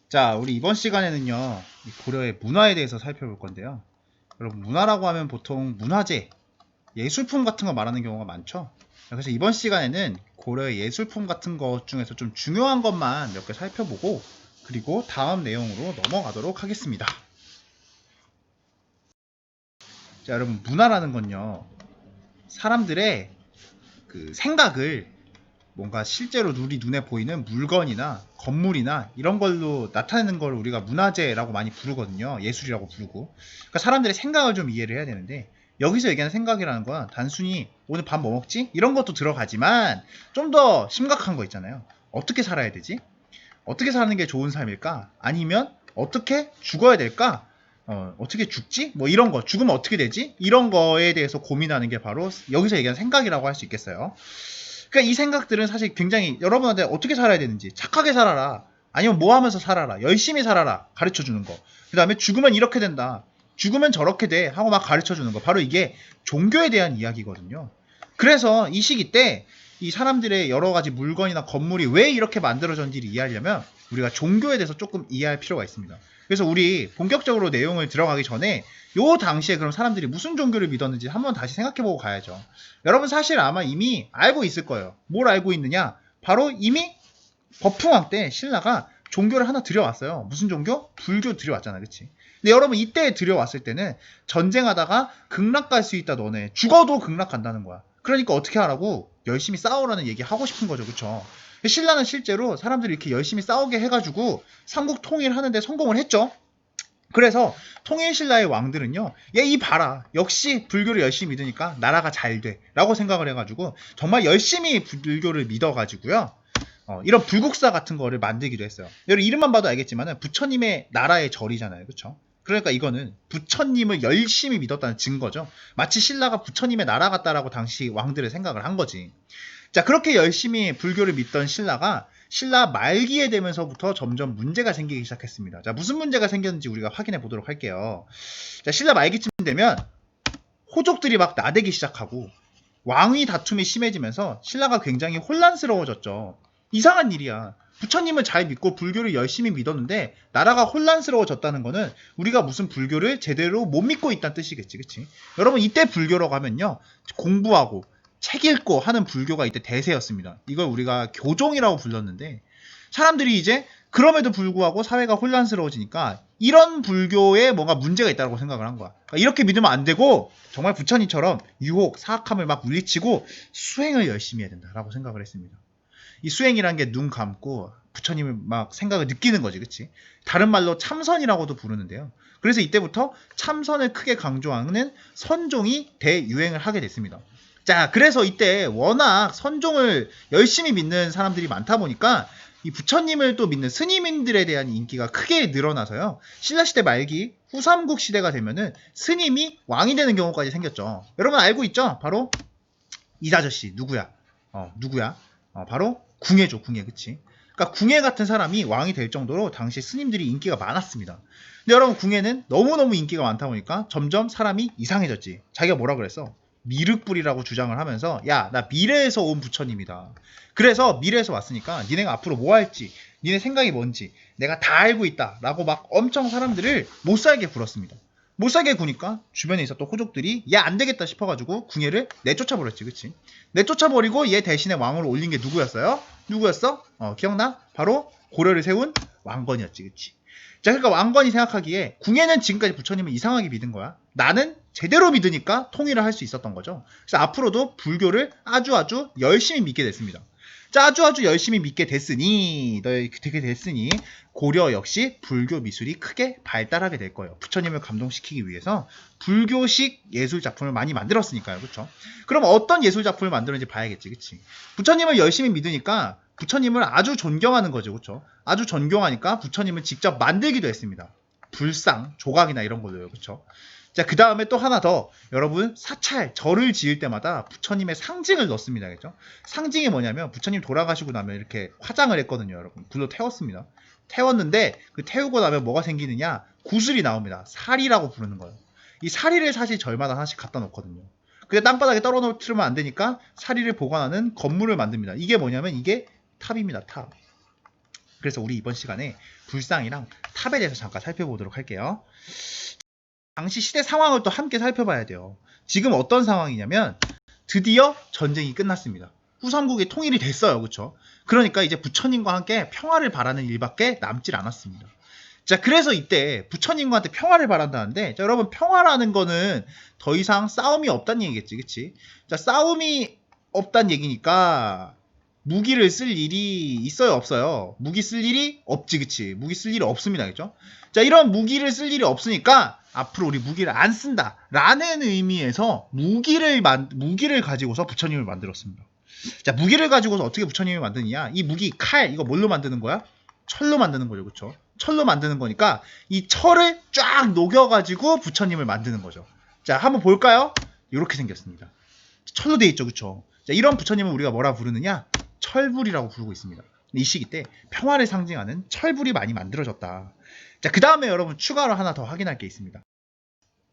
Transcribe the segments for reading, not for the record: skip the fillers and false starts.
자, 우리 이번 시간에는요, 이 고려의 문화에 대해서 살펴볼 건데요. 여러분, 문화라고 하면 보통 문화재, 예술품 같은 거 말하는 경우가 많죠. 그래서 이번 시간에는 고려의 예술품 같은 것 중에서 좀 중요한 것만 몇 개 살펴보고, 그리고 다음 내용으로 넘어가도록 하겠습니다. 자, 여러분, 문화라는 건요, 사람들의 그 생각을 뭔가 실제로 우리 눈에 보이는 물건이나 건물이나 이런 걸로 나타내는 걸 우리가 문화재라고 많이 부르거든요. 예술이라고 부르고. 그러니까 사람들의 생각을 좀 이해를 해야 되는데, 여기서 얘기하는 생각이라는 건 단순히 오늘 밥 뭐 먹지? 이런 것도 들어가지만 좀 더 심각한 거 있잖아요. 어떻게 살아야 되지? 어떻게 사는 게 좋은 삶일까? 아니면 어떻게 죽어야 될까? 어떻게 죽지? 뭐 이런 거, 죽으면 어떻게 되지? 이런 거에 대해서 고민하는 게 바로 여기서 얘기하는 생각이라고 할 수 있겠어요. 그러니까 이 생각들은 사실 굉장히 여러분한테 어떻게 살아야 되는지, 착하게 살아라, 아니면 뭐 하면서 살아라, 열심히 살아라 가르쳐 주는 거. 그 다음에 죽으면 이렇게 된다, 죽으면 저렇게 돼 하고 막 가르쳐 주는 거. 바로 이게 종교에 대한 이야기거든요. 그래서 이 시기 때 이 사람들의 여러 가지 물건이나 건물이 왜 이렇게 만들어졌는지를 이해하려면 우리가 종교에 대해서 조금 이해할 필요가 있습니다. 그래서 우리 본격적으로 내용을 들어가기 전에 요 당시에 그럼 사람들이 무슨 종교를 믿었는지 한번 다시 생각해보고 가야죠. 여러분 사실 아마 이미 알고 있을 거예요. 뭘 알고 있느냐? 바로 이미 법흥왕 때 신라가 종교를 하나 들여왔어요. 무슨 종교? 불교 들여왔잖아, 그치? 근데 여러분 이때 들여왔을 때는 전쟁하다가 극락 갈 수 있다, 너네. 죽어도 극락 간다는 거야. 그러니까 어떻게 하라고? 열심히 싸우라는 얘기 하고 싶은 거죠, 그쵸? 신라는 실제로 사람들이 이렇게 열심히 싸우게 해가지고 삼국 통일하는데 성공을 했죠. 그래서 통일신라의 왕들은요, 얘 이 봐라, 역시 불교를 열심히 믿으니까 나라가 잘 돼 라고 생각을 해가지고 정말 열심히 불교를 믿어가지고요, 이런 불국사 같은 거를 만들기도 했어요. 여러분 이름만 봐도 알겠지만 부처님의 나라의 절이잖아요, 그쵸? 그러니까 이거는 부처님을 열심히 믿었다는 증거죠. 마치 신라가 부처님의 나라 같다라고 당시 왕들의 생각을 한 거지. 자, 그렇게 열심히 불교를 믿던 신라가 신라 말기에 되면서부터 점점 문제가 생기기 시작했습니다. 자, 무슨 문제가 생겼는지 우리가 확인해 보도록 할게요. 자, 신라 말기쯤 되면 호족들이 막 나대기 시작하고 왕위 다툼이 심해지면서 신라가 굉장히 혼란스러워졌죠. 이상한 일이야. 부처님을 잘 믿고 불교를 열심히 믿었는데 나라가 혼란스러워졌다는 거는 우리가 무슨 불교를 제대로 못 믿고 있다는 뜻이겠지, 그치? 여러분 이때 불교라고 하면요, 공부하고 책 읽고 하는 불교가 이때 대세였습니다. 이걸 우리가 교종이라고 불렀는데, 사람들이 이제 그럼에도 불구하고 사회가 혼란스러워지니까 이런 불교에 뭔가 문제가 있다고 생각을 한 거야. 그러니까 이렇게 믿으면 안 되고 정말 부처님처럼 유혹, 사악함을 막 물리치고 수행을 열심히 해야 된다라고 생각을 했습니다. 이 수행이란 게 눈 감고 부처님을 막 생각을 느끼는 거지, 그치? 다른 말로 참선이라고도 부르는데요. 그래서 이때부터 참선을 크게 강조하는 선종이 대유행을 하게 됐습니다. 자, 그래서 이때 워낙 선종을 열심히 믿는 사람들이 많다 보니까 이 부처님을 또 믿는 스님들에 대한 인기가 크게 늘어나서요, 신라시대 말기 후삼국 시대가 되면은 스님이 왕이 되는 경우까지 생겼죠. 여러분 알고 있죠? 바로 이다저씨 누구야? 누구야? 바로 궁예죠, 궁예. 그치? 그러니까 궁예 같은 사람이 왕이 될 정도로 당시 스님들이 인기가 많았습니다. 근데 여러분 궁예는 너무너무 인기가 많다 보니까 점점 사람이 이상해졌지. 자기가 뭐라 그랬어? 미륵불이라고 주장을 하면서, 야, 나 미래에서 온 부처님이다. 그래서 미래에서 왔으니까 니네가 앞으로 뭐 할지, 니네 생각이 뭔지 내가 다 알고 있다 라고 막 엄청 사람들을 못살게 굴었습니다. 못살게 구니까 주변에 있었던 호족들이 야, 안 되겠다 싶어가지고 궁예를 내쫓아버렸지, 그치? 내쫓아버리고 얘 대신에 왕으로 올린 게 누구였어요? 누구였어? 기억나? 바로 고려를 세운 왕건이었지, 그치? 자, 그러니까 왕건이 생각하기에 궁예는 지금까지 부처님을 이상하게 믿은 거야. 나는 제대로 믿으니까 통일을 할 수 있었던 거죠. 그래서 앞으로도 불교를 아주 열심히 믿게 됐습니다. 자, 아주 열심히 믿게 됐으니, 되게 됐으니 고려 역시 불교 미술이 크게 발달하게 될 거예요. 부처님을 감동시키기 위해서 불교식 예술 작품을 많이 만들었으니까요, 그렇죠? 그럼 어떤 예술 작품을 만들었는지 봐야겠지, 그렇지? 부처님을 열심히 믿으니까 부처님을 아주 존경하는 거죠, 그렇죠? 아주 존경하니까 부처님을 직접 만들기도 했습니다. 불상, 조각이나 이런 걸로요, 그렇죠? 자, 그 다음에 또 하나 더, 여러분 사찰, 절을 지을 때마다 부처님의 상징을 넣습니다, 그죠? 상징이 뭐냐면 부처님 돌아가시고 나면 이렇게 화장을 했거든요, 여러분. 불로 태웠습니다. 태웠는데 그 태우고 나면 뭐가 생기느냐? 구슬이 나옵니다. 사리라고 부르는 거예요. 이 사리를 사실 절마다 하나씩 갖다 놓거든요. 근데 땅바닥에 떨어뜨리면 안 되니까 사리를 보관하는 건물을 만듭니다. 이게 뭐냐면 이게 탑입니다, 탑. 그래서 우리 이번 시간에 불상이랑 탑에 대해서 잠깐 살펴보도록 할게요. 당시 시대 상황을 또 함께 살펴봐야 돼요. 지금 어떤 상황이냐면 드디어 전쟁이 끝났습니다. 후삼국이 통일이 됐어요. 그쵸? 그러니까 이제 부처님과 함께 평화를 바라는 일밖에 남질 않았습니다. 자, 그래서 이때 부처님과한테 평화를 바란다는데, 자, 여러분, 평화라는 거는 더 이상 싸움이 없다는 얘기겠지, 그치? 자, 싸움이 없다는 얘기니까 무기를 쓸 일이 있어요, 없어요? 무기 쓸 일이 없지, 그치? 무기 쓸 일이 없습니다, 그죠? 자, 이런 무기를 쓸 일이 없으니까 앞으로 우리 무기를 안 쓴다 라는 의미에서 무기를 가지고서 부처님을 만들었습니다. 자, 무기를 가지고서 어떻게 부처님을 만드느냐? 이 무기, 칼, 이거 뭘로 만드는 거야? 철로 만드는 거죠, 그쵸? 철로 만드는 거니까 이 철을 쫙 녹여가지고 부처님을 만드는 거죠. 자, 한번 볼까요? 이렇게 생겼습니다. 철로 돼 있죠, 그쵸? 자, 이런 부처님을 우리가 뭐라 부르느냐? 철불이라고 부르고 있습니다. 이 시기 때 평화를 상징하는 철불이 많이 만들어졌다. 자, 그 다음에 여러분 추가로 하나 더 확인할 게 있습니다.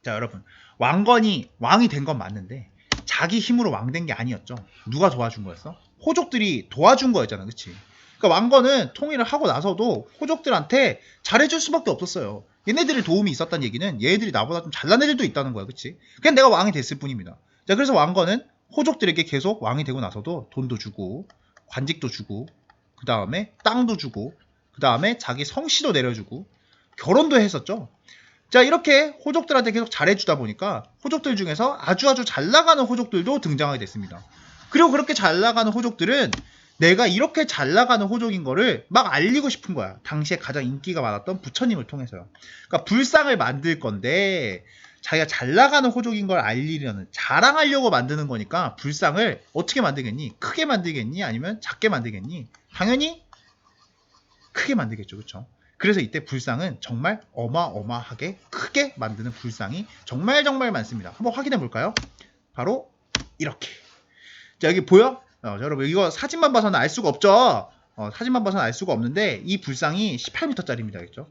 자, 여러분, 왕건이 왕이 된 건 맞는데 자기 힘으로 왕 된 게 아니었죠. 누가 도와준 거였어? 호족들이 도와준 거였잖아, 그치? 그러니까 왕건은 통일을 하고 나서도 호족들한테 잘해줄 수밖에 없었어요. 얘네들의 도움이 있었다는 얘기는 얘네들이 나보다 좀 잘난 애들도 있다는 거야, 그치? 그냥 내가 왕이 됐을 뿐입니다. 자, 그래서 왕건은 호족들에게 계속 왕이 되고 나서도 돈도 주고 관직도 주고 그 다음에 땅도 주고 그 다음에 자기 성씨도 내려주고 결혼도 했었죠. 자, 이렇게 호족들한테 계속 잘해주다 보니까 호족들 중에서 아주 잘 나가는 호족들도 등장하게 됐습니다. 그리고 그렇게 잘 나가는 호족들은 내가 이렇게 잘 나가는 호족인 거를 막 알리고 싶은 거야. 당시에 가장 인기가 많았던 부처님을 통해서요. 그러니까 불상을 만들 건데 자기가 잘 나가는 호족인 걸 알리려는, 자랑하려고 만드는 거니까 불상을 어떻게 만들겠니? 크게 만들겠니? 아니면 작게 만들겠니? 당연히 크게 만들겠죠. 그렇죠? 그래서 이때 불상은 정말 어마어마하게 크게 만드는 불상이 정말 많습니다. 한번 확인해 볼까요? 바로 이렇게. 자, 여기 보여? 여러분, 이거 사진만 봐서는 알 수가 없죠? 사진만 봐서는 알 수가 없는데 이 불상이 18m짜리입니다. 그렇죠?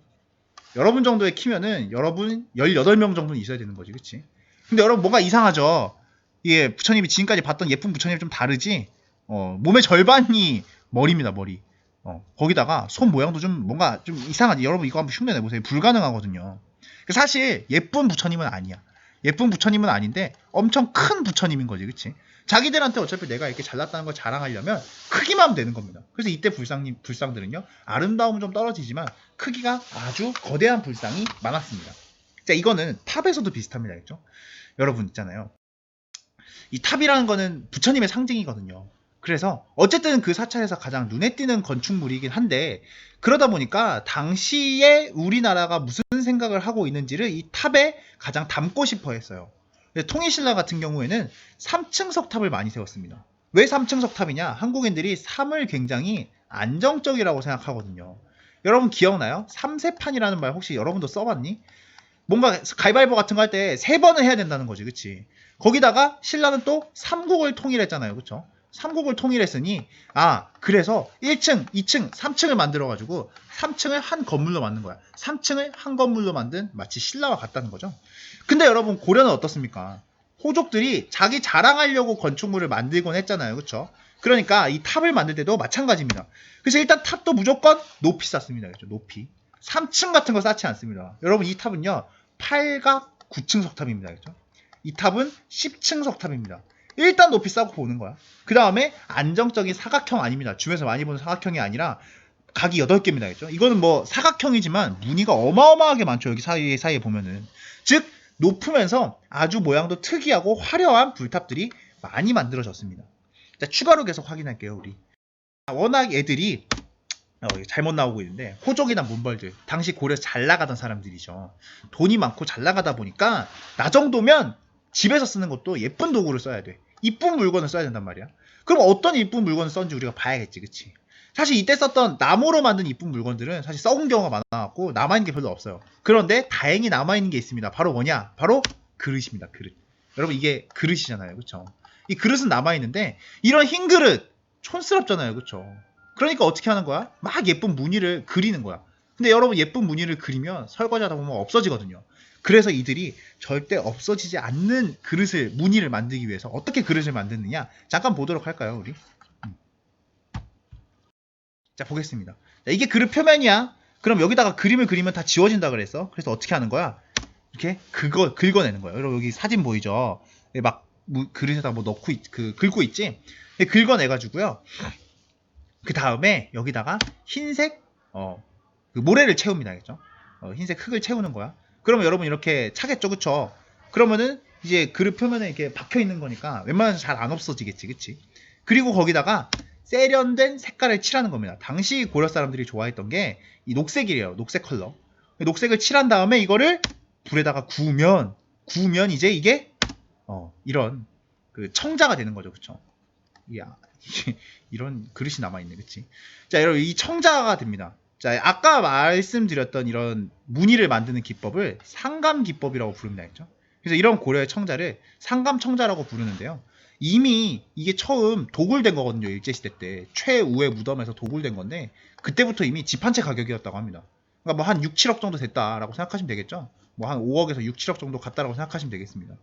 여러분 정도의 키면은 여러분 18명 정도는 있어야 되는 거지. 그치? 근데 여러분 뭔가 이상하죠? 이게 부처님이 지금까지 봤던 예쁜 부처님이 좀 다르지? 몸의 절반이 머리입니다. 머리. 거기다가 손 모양도 좀 뭔가 좀 이상하지. 여러분 이거 한번 흉내 내보세요. 불가능하거든요. 사실 예쁜 부처님은 아니야. 예쁜 부처님은 아닌데 엄청 큰 부처님인 거지. 그치? 자기들한테 어차피 내가 이렇게 잘났다는 걸 자랑하려면 크기만 하면 되는 겁니다. 그래서 이때 불상들은요, 아름다움은 좀 떨어지지만 크기가 아주 거대한 불상이 많았습니다. 자, 이거는 탑에서도 비슷합니다. 그렇죠? 여러분 있잖아요. 이 탑이라는 거는 부처님의 상징이거든요. 그래서 어쨌든 그 사찰에서 가장 눈에 띄는 건축물이긴 한데, 그러다 보니까 당시에 우리나라가 무슨 생각을 하고 있는지를 이 탑에 가장 담고 싶어 했어요. 통일신라 같은 경우에는 3층석 탑을 많이 세웠습니다. 왜 3층석 탑이냐? 한국인들이 3을 굉장히 안정적이라고 생각하거든요. 여러분 기억나요? 3세판이라는 말 혹시 여러분도 써봤니? 뭔가 가위바위보 같은 거 할 때 3번을 해야 된다는 거지, 그치? 거기다가 신라는 또 3국을 통일했잖아요, 그쵸? 3국을 통일했으니, 그래서 1층, 2층, 3층을 만들어가지고 3층을 한 건물로 만든 거야. 3층을 한 건물로 만든 마치 신라와 같다는 거죠. 근데 여러분 고려는 어떻습니까? 호족들이 자기 자랑하려고 건축물을 만들곤 했잖아요, 그쵸? 그러니까 이 탑을 만들 때도 마찬가지입니다. 그래서 일단 탑도 무조건 높이 쌓습니다, 그죠? 높이. 3층 같은 거 쌓지 않습니다. 여러분 이 탑은요 8각 9층 석탑입니다. 그렇죠? 이 탑은 10층 석탑입니다. 일단 높이 쌓고 보는 거야. 그 다음에 안정적인 사각형 아닙니다. 주변에서 많이 보는 사각형이 아니라 각이 8개입니다. 그렇죠? 이거는 뭐 사각형이지만 무늬가 어마어마하게 많죠. 여기 사이에 보면은. 즉 높으면서 아주 모양도 특이하고 화려한 불탑들이 많이 만들어졌습니다. 자, 추가로 계속 확인할게요. 우리 워낙 애들이 잘못 나오고 있는데, 호족이나 문벌들 당시 고려 잘 나가던 사람들이죠. 돈이 많고 잘 나가다 보니까 나 정도면 집에서 쓰는 것도 예쁜 도구를 써야 돼. 이쁜 물건을 써야 된단 말이야. 그럼 어떤 이쁜 물건을 썼는지 우리가 봐야겠지, 그치? 사실 이때 썼던 나무로 만든 이쁜 물건들은 사실 썩은 경우가 많아갖고 남아있는 게 별로 없어요. 그런데 다행히 남아있는 게 있습니다. 바로 뭐냐? 바로 그릇입니다. 그릇. 여러분 이게 그릇이잖아요, 그쵸? 이 그릇은 남아있는데 이런 흰 그릇 촌스럽잖아요, 그쵸? 그러니까 어떻게 하는 거야? 막 예쁜 무늬를 그리는 거야. 근데 여러분 예쁜 무늬를 그리면 설거지하다 보면 없어지거든요. 그래서 이들이 절대 없어지지 않는 그릇을, 무늬를 만들기 위해서 어떻게 그릇을 만드느냐 잠깐 보도록 할까요, 우리? 자, 보겠습니다. 자, 이게 그릇 표면이야. 그럼 여기다가 그림을 그리면 다 지워진다 그랬어. 그래서 어떻게 하는 거야? 이렇게 긁어내는 거예요. 여러분 여기 사진 보이죠? 막 그릇에다 뭐 넣고 긁고 있지? 긁어내가지고요. 그 다음에 여기다가 흰색 그 모래를 채웁니다. 알겠죠? 흰색 흙을 채우는 거야. 그러면 여러분 이렇게 차겠죠, 그쵸? 그러면은 이제 그릇 표면에 이렇게 박혀 있는 거니까 웬만해서 잘 안 없어지겠지, 그치? 그리고 거기다가 세련된 색깔을 칠하는 겁니다. 당시 고려 사람들이 좋아했던 게 이 녹색이래요. 녹색 컬러. 녹색을 칠한 다음에 이거를 불에다가 구우면 이제 이게 이런 그 청자가 되는 거죠, 그쵸? 이야, 이런 그릇이 남아있네, 그치? 자, 여러분 이 청자가 됩니다. 자, 아까 말씀드렸던 이런 무늬를 만드는 기법을 상감 기법이라고 부릅니다, 했죠? 그래서 이런 고려의 청자를 상감 청자라고 부르는데요. 이미 이게 처음 도굴된 거거든요, 일제시대 때. 최우의 무덤에서 도굴된 건데 그때부터 이미 집 한 채 가격이었다고 합니다. 그러니까 뭐 한 6, 7억 정도 됐다라고 생각하시면 되겠죠? 뭐 한 5억에서 6, 7억 정도 갔다라고 생각하시면 되겠습니다.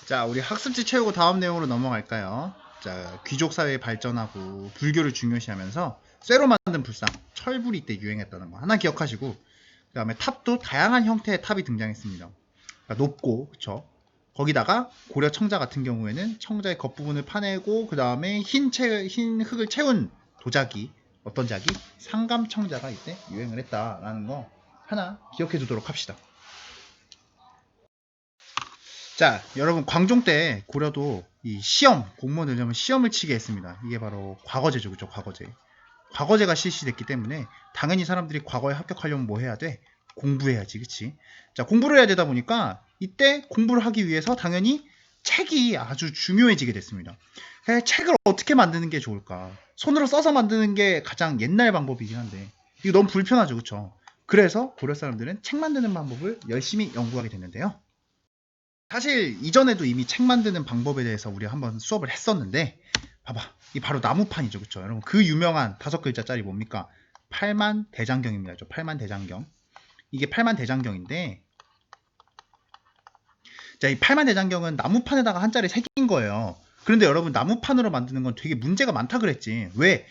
자, 우리 학습지 채우고 다음 내용으로 넘어갈까요? 자, 귀족 사회 발전하고 불교를 중요시하면서 쇠로 만든 불상, 철불이 때 유행했다는 거 하나 기억하시고, 그 다음에 탑도 다양한 형태의 탑이 등장했습니다. 그러니까 높고, 그쵸? 거기다가 고려 청자 같은 경우에는 청자의 겉부분을 파내고 그 다음에 흰 흙을 채운 도자기, 어떤 자기? 상감청자가 이때 유행을 했다라는 거 하나 기억해 두도록 합시다. 자, 여러분 광종 때 고려도 이 시험, 공무원 되려면 시험을 치게 했습니다. 이게 바로 과거제죠, 그죠? 과거제. 과거제가 실시됐기 때문에 당연히 사람들이 과거에 합격하려면 뭐 해야 돼? 공부해야지, 그치? 자, 공부를 해야 되다 보니까 이때 공부를 하기 위해서 당연히 책이 아주 중요해지게 됐습니다. 책을 어떻게 만드는 게 좋을까? 손으로 써서 만드는 게 가장 옛날 방법이긴 한데 이거 너무 불편하죠, 그쵸? 그래서 고려 사람들은 책 만드는 방법을 열심히 연구하게 됐는데요. 사실 이전에도 이미 책 만드는 방법에 대해서 우리가 한번 수업을 했었는데 봐봐, 이 바로 나무판이죠, 그쵸? 여러분 그 유명한 5글자짜리 뭡니까? 팔만대장경입니다. 팔만대장경. 이게 팔만대장경인데 자, 이 팔만대장경은 나무판에다가 한자를 새긴 거예요. 그런데 여러분 나무판으로 만드는 건 되게 문제가 많다 그랬지. 왜?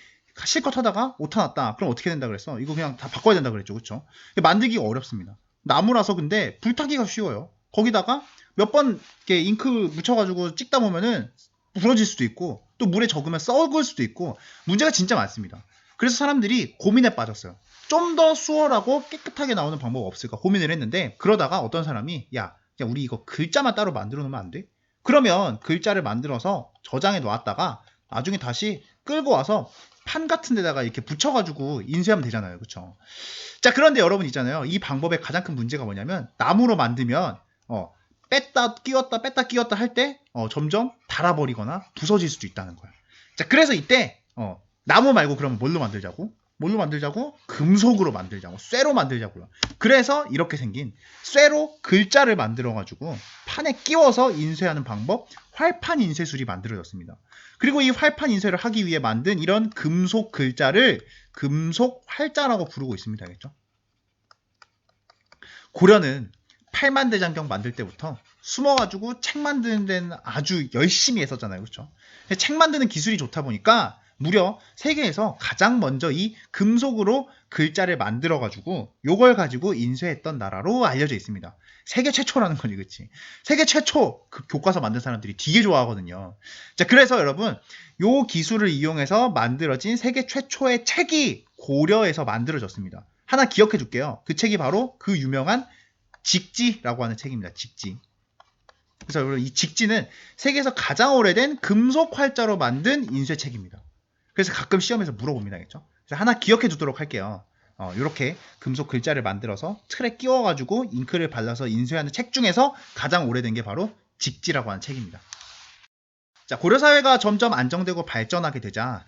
실컷 하다가 오타 났다. 그럼 어떻게 된다 그랬어? 이거 그냥 다 바꿔야 된다 그랬죠, 그쵸? 만들기가 어렵습니다. 나무라서 근데 불타기가 쉬워요. 거기다가 몇 번 이렇게 잉크 묻혀가지고 찍다 보면은 부러질 수도 있고 또 물에 적으면 썩을 수도 있고 문제가 진짜 많습니다. 그래서 사람들이 고민에 빠졌어요. 좀 더 수월하고 깨끗하게 나오는 방법 없을까 고민을 했는데 그러다가 어떤 사람이 야 우리 이거 글자만 따로 만들어 놓으면 안 돼? 그러면 글자를 만들어서 저장해 놓았다가 나중에 다시 끌고 와서 판 같은 데다가 이렇게 붙여가지고 인쇄하면 되잖아요, 그쵸? 자, 그런데 여러분 있잖아요. 이 방법의 가장 큰 문제가 뭐냐면 나무로 만들면 뺐다 끼웠다 뺐다 끼웠다 할 때 점점 닳아버리거나 부서질 수도 있다는 거야. 자, 그래서 이때 나무 말고 그러면 뭘로 만들자고? 금속으로 만들자고. 쇠로 만들자고요. 그래서 이렇게 생긴 쇠로 글자를 만들어가지고 판에 끼워서 인쇄하는 방법, 활판 인쇄술이 만들어졌습니다. 그리고 이 활판 인쇄를 하기 위해 만든 이런 금속 글자를 금속 활자라고 부르고 있습니다. 알겠죠? 고려는 팔만대장경 만들 때부터 숨어가지고 책 만드는 데는 아주 열심히 했었잖아요. 그렇죠? 책 만드는 기술이 좋다 보니까 무려 세계에서 가장 먼저 이 금속으로 글자를 만들어가지고 요걸 가지고 인쇄했던 나라로 알려져 있습니다. 세계 최초라는 거지, 그치? 세계 최초 그 교과서 만든 사람들이 되게 좋아하거든요. 자, 그래서 여러분 요 기술을 이용해서 만들어진 세계 최초의 책이 고려에서 만들어졌습니다. 하나 기억해 줄게요. 그 책이 바로 그 유명한 직지라고 하는 책입니다. 직지. 그래서 여러분 이 직지는 세계에서 가장 오래된 금속 활자로 만든 인쇄책입니다. 그래서 가끔 시험에서 물어봅니다. 알겠죠? 그래서 하나 기억해 두도록 할게요. 이렇게 금속 글자를 만들어서 틀에 끼워가지고 잉크를 발라서 인쇄하는 책 중에서 가장 오래된 게 바로 직지라고 하는 책입니다. 자, 고려사회가 점점 안정되고 발전하게 되자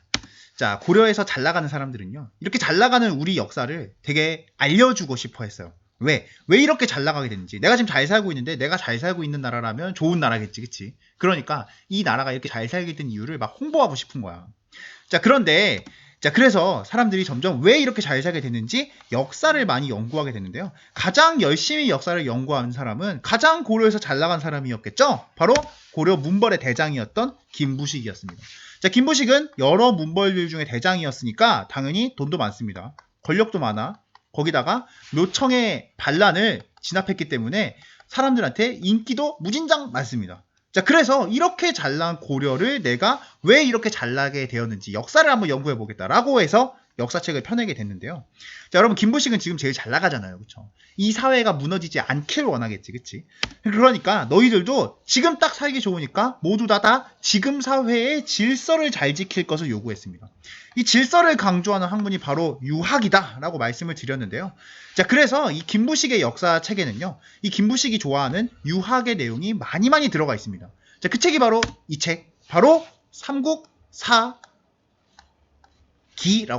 자, 고려에서 잘 나가는 사람들은요. 이렇게 잘 나가는 우리 역사를 되게 알려주고 싶어 했어요. 왜 이렇게 잘 나가게 됐는지. 내가 지금 잘 살고 있는데 내가 잘 살고 있는 나라라면 좋은 나라겠지, 그치? 그러니까 이 나라가 이렇게 잘 살게 된 이유를 막 홍보하고 싶은 거야. 자, 그런데 자, 그래서 사람들이 점점 왜 이렇게 잘 살게 됐는지 역사를 많이 연구하게 됐는데요. 가장 열심히 역사를 연구한 사람은 가장 고려에서 잘 나간 사람이었겠죠? 바로 고려 문벌의 대장이었던 김부식이었습니다. 자, 김부식은 여러 문벌들 중에 대장이었으니까 당연히 돈도 많습니다. 권력도 많아. 거기다가 묘청의 반란을 진압했기 때문에 사람들한테 인기도 무진장 많습니다. 자, 그래서 이렇게 잘난 고려를 내가 왜 이렇게 잘나게 되었는지 역사를 한번 연구해 보겠다라고 해서 역사책을 펴내게 됐는데요. 자, 여러분, 김부식은 지금 제일 잘 나가잖아요. 그쵸? 이 사회가 무너지지 않길 원하겠지. 그치? 그러니까 너희들도 지금 딱 살기 좋으니까 모두 다 지금 사회의 질서를 잘 지킬 것을 요구했습니다. 이 질서를 강조하는 학문이 바로 유학이다 라고 말씀을 드렸는데요. 자, 그래서 이 김부식의 역사책에는요, 이 김부식이 좋아하는 유학의 내용이 많이 들어가 있습니다. 자, 그 책이 바로 이 책, 바로 삼국사기라고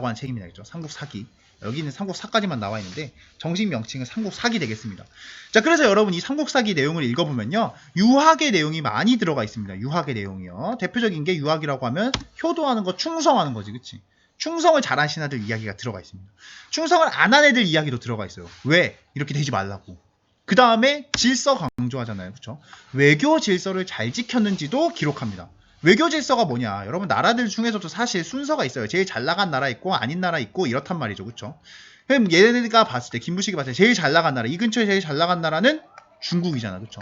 하는 책입니다. 그죠? 삼국사기. 여기는 삼국사까지만 나와 있는데 정식 명칭은 삼국사기 되겠습니다. 자, 그래서 여러분 이 삼국사기 내용을 읽어보면요, 유학의 내용이 많이 들어가 있습니다. 유학의 내용이요. 대표적인 게 유학이라고 하면 효도하는 거, 충성하는 거지, 그치? 충성을 잘한 신하들 이야기가 들어가 있습니다. 충성을 안 한 애들 이야기도 들어가 있어요. 왜? 이렇게 되지 말라고. 그 다음에 질서 강조하잖아요. 그쵸? 외교 질서를 잘 지켰는지도 기록합니다. 외교 질서가 뭐냐? 여러분, 나라들 중에서도 사실 순서가 있어요. 제일 잘 나간 나라 있고 아닌 나라 있고 이렇단 말이죠. 그쵸? 그럼 얘네가 봤을 때, 김부식이 봤을 때 제일 잘 나간 나라, 이 근처에 제일 잘 나간 나라는 중국이잖아. 그쵸?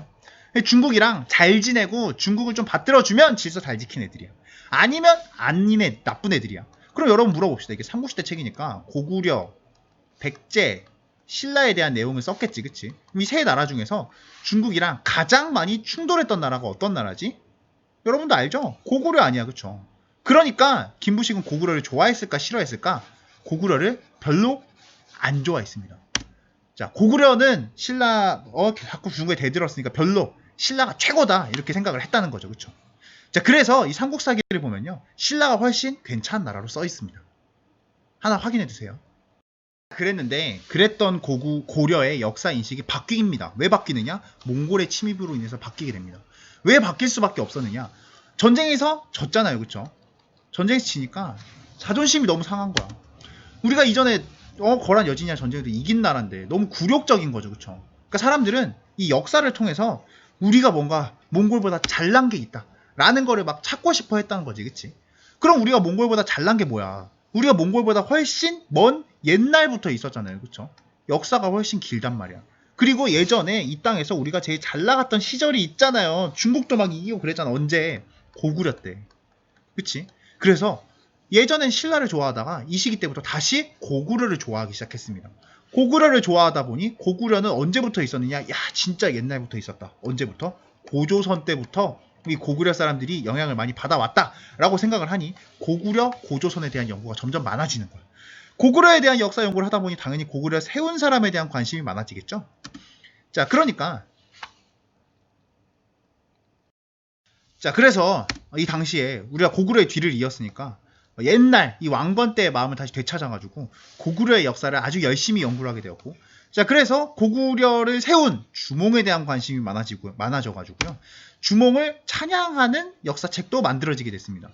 중국이랑 잘 지내고 중국을 좀 받들어주면 질서 잘 지킨 애들이야. 아니면 아닌 나쁜 애들이야. 그럼 여러분 물어봅시다. 이게 삼국시대 책이니까 고구려, 백제, 신라에 대한 내용을 썼겠지. 그치? 이 세 나라 중에서 중국이랑 가장 많이 충돌했던 나라가 어떤 나라지? 여러분도 알죠? 고구려 아니야. 그쵸? 그러니까 김부식은 고구려를 좋아했을까 싫어했을까? 고구려를 별로 안 좋아했습니다. 자, 고구려는 신라 자꾸 중국에 대들었으니까 별로 신라가 최고다 이렇게 생각을 했다는 거죠. 그쵸? 자, 그래서 이 삼국사기를 보면요, 신라가 훨씬 괜찮은 나라로 써 있습니다. 하나 확인해 주세요. 그랬는데 그랬던 고려의 역사 인식이 바뀝니다. 왜 바뀌느냐? 몽골의 침입으로 인해서 바뀌게 됩니다. 왜 바뀔 수밖에 없었느냐? 전쟁에서 졌잖아요. 그쵸? 전쟁에서 지니까 자존심이 너무 상한 거야. 우리가 이전에 거란 여진이랑 전쟁에서 이긴 나라인데 너무 굴욕적인 거죠. 그쵸? 그러니까 사람들은 이 역사를 통해서 우리가 뭔가 몽골보다 잘난 게 있다 라는 거를 막 찾고 싶어 했다는 거지. 그치? 그럼 우리가 몽골보다 잘난 게 뭐야? 우리가 몽골보다 훨씬 먼 옛날부터 있었잖아요. 그쵸? 역사가 훨씬 길단 말이야. 그리고 예전에 이 땅에서 우리가 제일 잘 나갔던 시절이 있잖아요. 중국도 막 이기고 그랬잖아. 언제? 고구려 때. 그치? 그래서 예전엔 신라를 좋아하다가 이 시기 때부터 다시 고구려를 좋아하기 시작했습니다. 고구려를 좋아하다 보니 고구려는 언제부터 있었느냐? 야, 진짜 옛날부터 있었다. 언제부터? 고조선 때부터 이 고구려 사람들이 영향을 많이 받아왔다라고 생각을 하니 고구려, 고조선에 대한 연구가 점점 많아지는 거예요. 고구려에 대한 역사 연구를 하다 보니 당연히 고구려 세운 사람에 대한 관심이 많아지겠죠. 자, 그래서 이 당시에 우리가 고구려의 뒤를 이었으니까 옛날 이 왕건 때의 마음을 다시 되찾아가지고 고구려의 역사를 아주 열심히 연구를 하게 되었고, 자, 그래서 고구려를 세운 주몽에 대한 관심이 많아져가지고요, 주몽을 찬양하는 역사책도 만들어지게 됐습니다.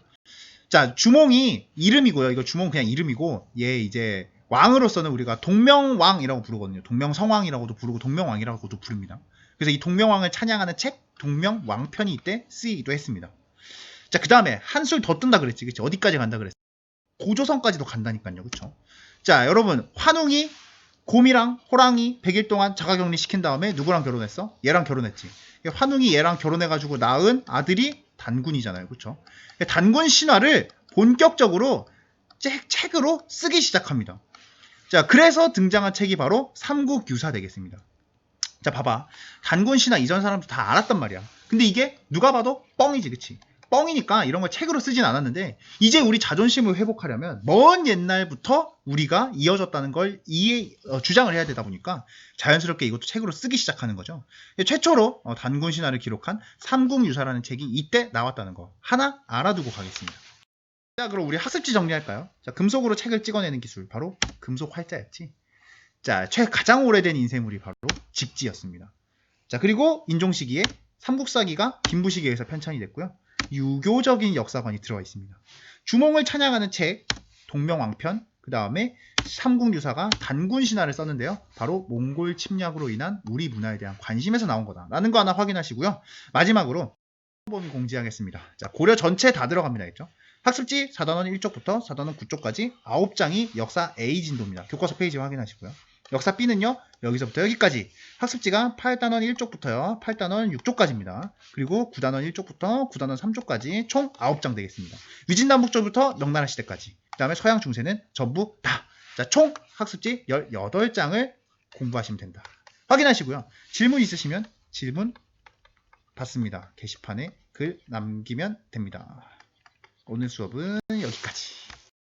자, 주몽이 이름이고요. 이거 주몽 그냥 이름이고, 얘 이제 왕으로서는 우리가 동명왕이라고 부르거든요. 동명성왕이라고도 부르고 동명왕이라고도 부릅니다. 그래서 이 동명왕을 찬양하는 책 동명왕편이 이때 쓰이기도 했습니다. 자, 그 다음에 한술 더 뜬다 그랬지. 그치? 어디까지 간다 그랬어? 고조선까지도 간다니까요. 그쵸? 자, 여러분, 환웅이 곰이랑 호랑이 100일 동안 자가격리 시킨 다음에 누구랑 결혼했어? 얘랑 결혼했지. 환웅이 얘랑 결혼해가지고 낳은 아들이 단군이잖아요. 그쵸? 단군 신화를 본격적으로 책으로 쓰기 시작합니다. 자, 그래서 등장한 책이 바로 삼국유사 되겠습니다. 자, 봐봐. 단군 신화 이전 사람도 다 알았단 말이야. 근데 이게 누가 봐도 뻥이지. 그치? 뻥이니까 이런 걸 책으로 쓰진 않았는데, 이제 우리 자존심을 회복하려면 먼 옛날부터 우리가 이어졌다는 걸 주장을 해야 되다 보니까 자연스럽게 이것도 책으로 쓰기 시작하는 거죠. 최초로 단군 신화를 기록한 삼국유사라는 책이 이때 나왔다는 거 하나 알아두고 가겠습니다. 자, 그럼 우리 학습지 정리할까요? 자, 금속으로 책을 찍어내는 기술, 바로 금속 활자였지. 자, 가장 오래된 인쇄물이 바로 직지였습니다. 자, 그리고 인종 시기에 삼국사기가 김부식에 의해서 편찬이 됐고요. 유교적인 역사관이 들어가 있습니다. 주몽을 찬양하는 책 동명왕편, 그 다음에 삼국유사가 단군 신화를 썼는데요. 바로 몽골 침략으로 인한 우리 문화에 대한 관심에서 나온 거다라는 거 하나 확인하시고요. 마지막으로 한번 공지하겠습니다. 자, 고려 전체 다 들어갑니다. 했죠? 학습지 4단원 1쪽부터 4단원 9쪽까지 9장이 역사 A 진도입니다. 교과서 페이지 확인하시고요. 역사 B는요, 여기서부터 여기까지. 학습지가 8단원 1쪽부터요, 8단원 6쪽까지입니다. 그리고 9단원 1쪽부터 9단원 3쪽까지 총 9장 되겠습니다. 위진남북조부터 명나라 시대까지. 그 다음에 서양 중세는 전부 다. 자, 총 학습지 18장을 공부하시면 된다. 확인하시고요. 질문 있으시면 질문 받습니다. 게시판에 글 남기면 됩니다. 오늘 수업은 여기까지.